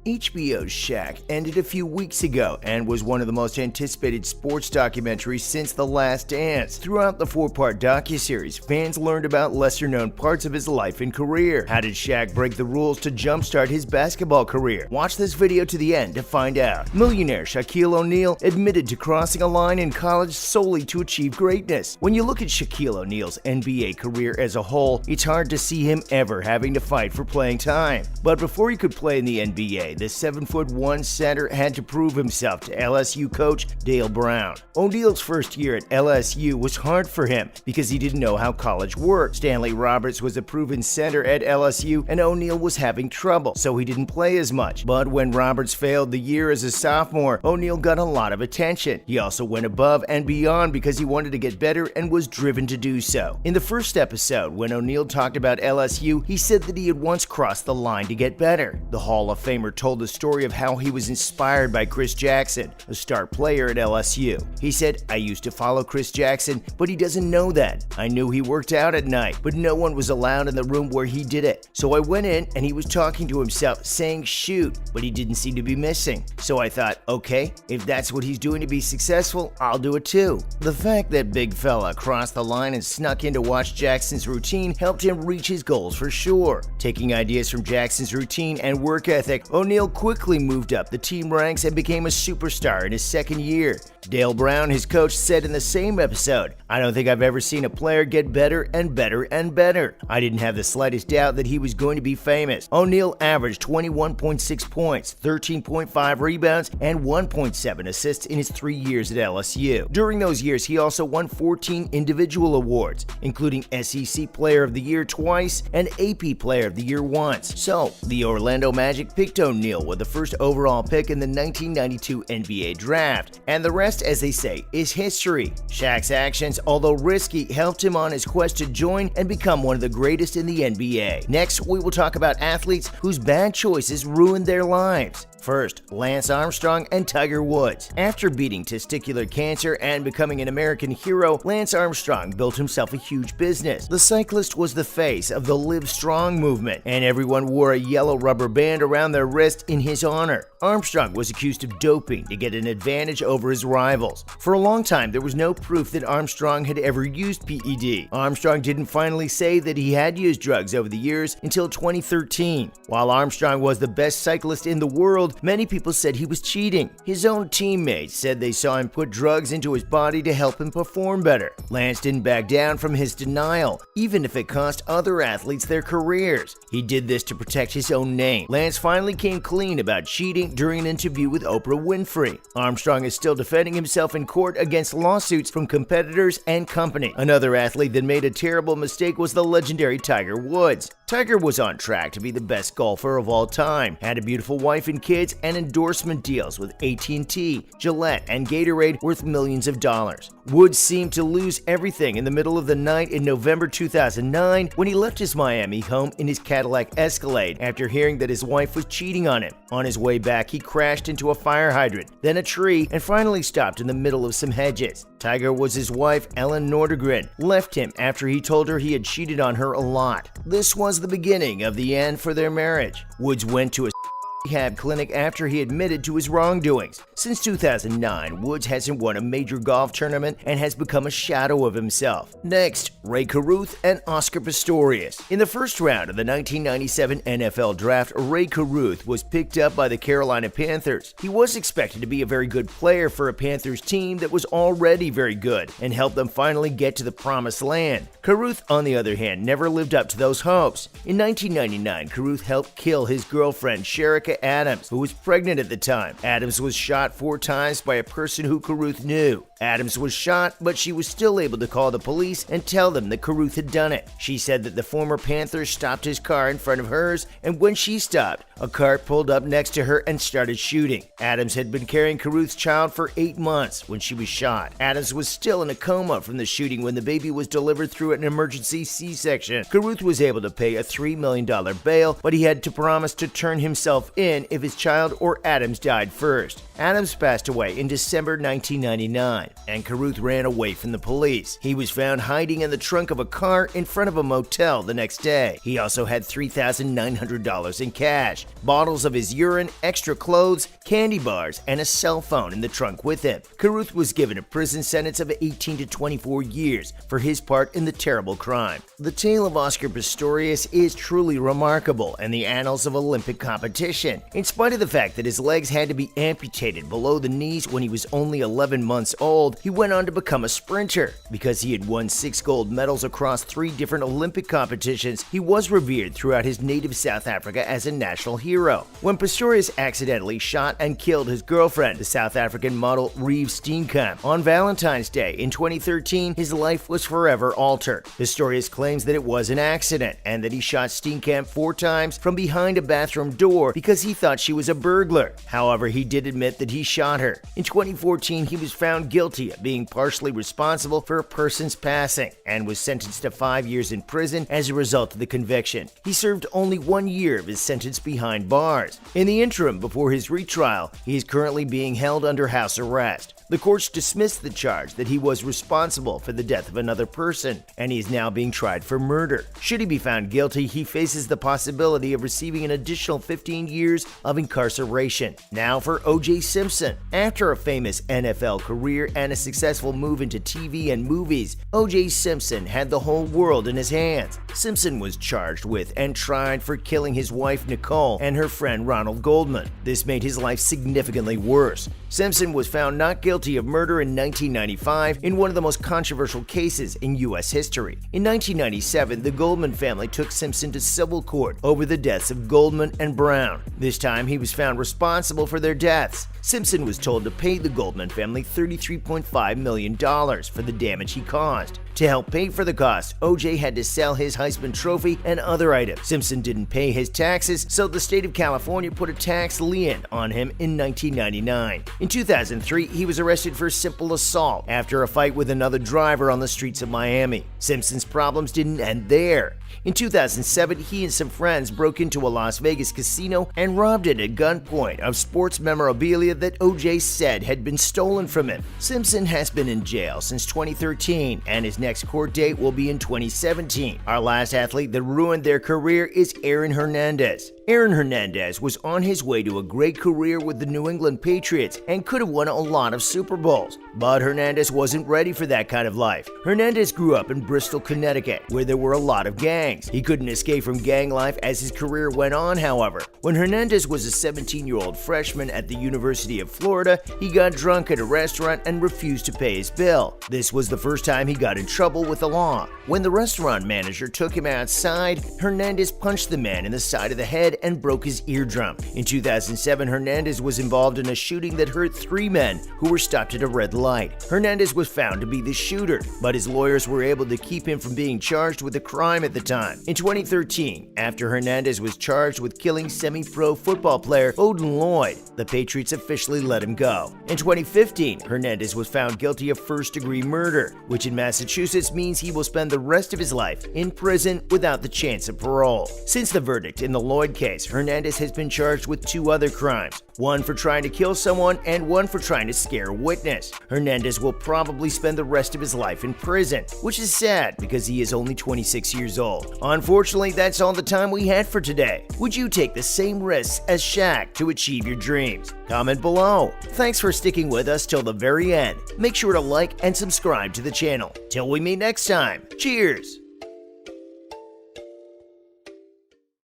HBO's Shaq ended a few weeks ago and was one of the most anticipated sports documentaries since The Last Dance. Throughout the four-part docuseries, fans learned about lesser-known parts of his life and career. How did Shaq break the rules to jumpstart his basketball career? Watch this video to the end to find out. Millionaire Shaquille O'Neal admitted to crossing a line in college solely to achieve greatness. When you look at Shaquille O'Neal's NBA career as a whole, it's hard to see him ever having to fight for playing time. But before he could play in the NBA, the 7'1" center had to prove himself to LSU coach Dale Brown. O'Neal's first year at LSU was hard for him because he didn't know how college worked. Stanley Roberts was a proven center at LSU and O'Neal was having trouble, so he didn't play as much. But when Roberts failed the year as a sophomore, O'Neal got a lot of attention. He also went above and beyond because he wanted to get better and was driven to do so. In the first episode, when O'Neal talked about LSU, he said that he had once crossed the line to get better. The Hall of Famer told the story of how he was inspired by Chris Jackson, a star player at LSU. He said, "I used to follow Chris Jackson, but he doesn't know that. I knew he worked out at night, but no one was allowed in the room where he did it. So I went in and he was talking to himself saying shoot, but he didn't seem to be missing. So I thought, okay, if that's what he's doing to be successful, I'll do it too." The fact that big fella crossed the line and snuck in to watch Jackson's routine helped him reach his goals for sure. Taking ideas from Jackson's routine and work ethic, O'Neal quickly moved up the team ranks and became a superstar in his second year. Dale Brown, his coach, said in the same episode, "I don't think I've ever seen a player get better and better and better. I didn't have the slightest doubt that he was going to be famous." O'Neal averaged 21.6 points, 13.5 rebounds, and 1.7 assists in his 3 years at LSU. During those years, he also won 14 individual awards, including SEC Player of the Year twice and AP Player of the Year once. So, the Orlando Magic picked O'Neal with the first overall pick in the 1992 NBA Draft, and the rest, as they say, is history. Shaq's actions, although risky, helped him on his quest to join and become one of the greatest in the NBA. Next, we will talk about athletes whose bad choices ruined their lives. First, Lance Armstrong and Tiger Woods. After beating testicular cancer and becoming an American hero, Lance Armstrong built himself a huge business. The cyclist was the face of the Live Strong movement, and everyone wore a yellow rubber band around their wrist in his honor. Armstrong was accused of doping to get an advantage over his rivals. For a long time, there was no proof that Armstrong had ever used PED. Armstrong didn't finally say that he had used drugs over the years until 2013. While Armstrong was the best cyclist in the world, many people said he was cheating. His own teammates said they saw him put drugs into his body to help him perform better. Lance didn't back down from his denial, even if it cost other athletes their careers. He did this to protect his own name. Lance finally came clean about cheating during an interview with Oprah Winfrey. Armstrong is still defending himself in court against lawsuits from competitors and company. Another athlete that made a terrible mistake was the legendary Tiger Woods. Tiger was on track to be the best golfer of all time, had a beautiful wife and kids, and endorsement deals with AT&T, Gillette, and Gatorade worth millions of dollars. Woods seemed to lose everything in the middle of the night in November 2009 when he left his Miami home in his Cadillac Escalade after hearing that his wife was cheating on him. On his way back, he crashed into a fire hydrant, then a tree, and finally stopped in the middle of some hedges. Tiger was his wife, Ellen Nordegren, left him after he told her he had cheated on her a lot. This was the beginning of the end for their marriage. Woods went to a rehab clinic after he admitted to his wrongdoings. Since 2009, Woods hasn't won a major golf tournament and has become a shadow of himself. Next, Ray Caruth and Oscar Pistorius. In the first round of the 1997 NFL Draft, Ray Caruth was picked up by the Carolina Panthers. He was expected to be a very good player for a Panthers team that was already very good and help them finally get to the promised land. Caruth, on the other hand, never lived up to those hopes. In 1999, Caruth helped kill his girlfriend, Sherika Adams, who was pregnant at the time. Adams was shot 4 times by a person who Caruth knew. Adams was shot, but she was still able to call the police and tell them that Caruth had done it. She said that the former Panther stopped his car in front of hers, and when she stopped, a car pulled up next to her and started shooting. Adams had been carrying Caruth's child for 8 months when she was shot. Adams was still in a coma from the shooting when the baby was delivered through an emergency C-section. Caruth was able to pay a $3 million bail, but he had to promise to turn himself in if his child or Adams died first. Adams passed away in December 1999, and Carruth ran away from the police. He was found hiding in the trunk of a car in front of a motel the next day. He also had $3,900 in cash, bottles of his urine, extra clothes, candy bars, and a cell phone in the trunk with him. Carruth was given a prison sentence of 18 to 24 years for his part in the terrible crime. The tale of Oscar Pistorius is truly remarkable in the annals of Olympic competition. In spite of the fact that his legs had to be amputated below the knees when he was only 11 months old, he went on to become a sprinter. Because he had won 6 gold medals across 3 different Olympic competitions, he was revered throughout his native South Africa as a national hero. When Pistorius accidentally shot and killed his girlfriend, the South African model Reeve Steenkamp, on Valentine's Day in 2013, his life was forever altered. Pistorius claims that it was an accident and that he shot Steenkamp 4 times from behind a bathroom door because he thought she was a burglar. However, he did admit that he shot her. In 2014, he was found guilty of being partially responsible for a person's passing and was sentenced to 5 years in prison as a result of the conviction. He served only 1 year of his sentence behind bars. In the interim, before his retrial, he is currently being held under house arrest. The courts dismissed the charge that he was responsible for the death of another person, and he is now being tried for murder. Should he be found guilty, he faces the possibility of receiving an additional 15 years of incarceration. Now for O.J. Simpson. After a famous NFL career and a successful move into TV and movies, O.J. Simpson had the whole world in his hands. Simpson was charged with and tried for killing his wife Nicole and her friend Ronald Goldman. This made his life significantly worse. Simpson was found not guilty of murder in 1995 in one of the most controversial cases in U.S. history. In 1997, the Goldman family took Simpson to civil court over the deaths of Goldman and Brown. This time, he was found responsible for their deaths. Simpson was told to pay the Goldman family $33.5 million for the damage he caused. To help pay for the cost, O.J. had to sell his Heisman Trophy and other items. Simpson didn't pay his taxes, so the state of California put a tax lien on him in 1999. In 2003, he was arrested for simple assault after a fight with another driver on the streets of Miami. Simpson's problems didn't end there. In 2007, he and some friends broke into a Las Vegas casino and robbed it at gunpoint of sports memorabilia that O.J. said had been stolen from him. Simpson has been in jail since 2013, and his next court date will be in 2017. Our last athlete that ruined their career is Aaron Hernandez. Aaron Hernandez was on his way to a great career with the New England Patriots and could have won a lot of Super Bowls, but Hernandez wasn't ready for that kind of life. Hernandez grew up in Bristol, Connecticut, where there were a lot of gangs. He couldn't escape from gang life as his career went on, however. When Hernandez was a 17-year-old freshman at the University of Florida, he got drunk at a restaurant and refused to pay his bill. This was the first time he got in trouble with the law. When the restaurant manager took him outside, Hernandez punched the man in the side of the head and broke his eardrum. In 2007, Hernandez was involved in a shooting that hurt 3 men who were stopped at a red light. Hernandez was found to be the shooter, but his lawyers were able to keep him from being charged with a crime at the time. In 2013, after Hernandez was charged with killing semi-pro football player Odin Lloyd, the Patriots officially let him go. In 2015, Hernandez was found guilty of first-degree murder, which in Massachusetts means he will spend the rest of his life in prison without the chance of parole. Since the verdict in the Lloyd case, Hernandez has been charged with 2 other crimes, one for trying to kill someone and one for trying to scare a witness. Hernandez will probably spend the rest of his life in prison, which is sad because he is only 26 years old. Unfortunately, that's all the time we had for today. Would you take the same risks as Shaq to achieve your dreams? Comment below. Thanks for sticking with us till the very end. Make sure to like and subscribe to the channel. Till we meet next time, cheers!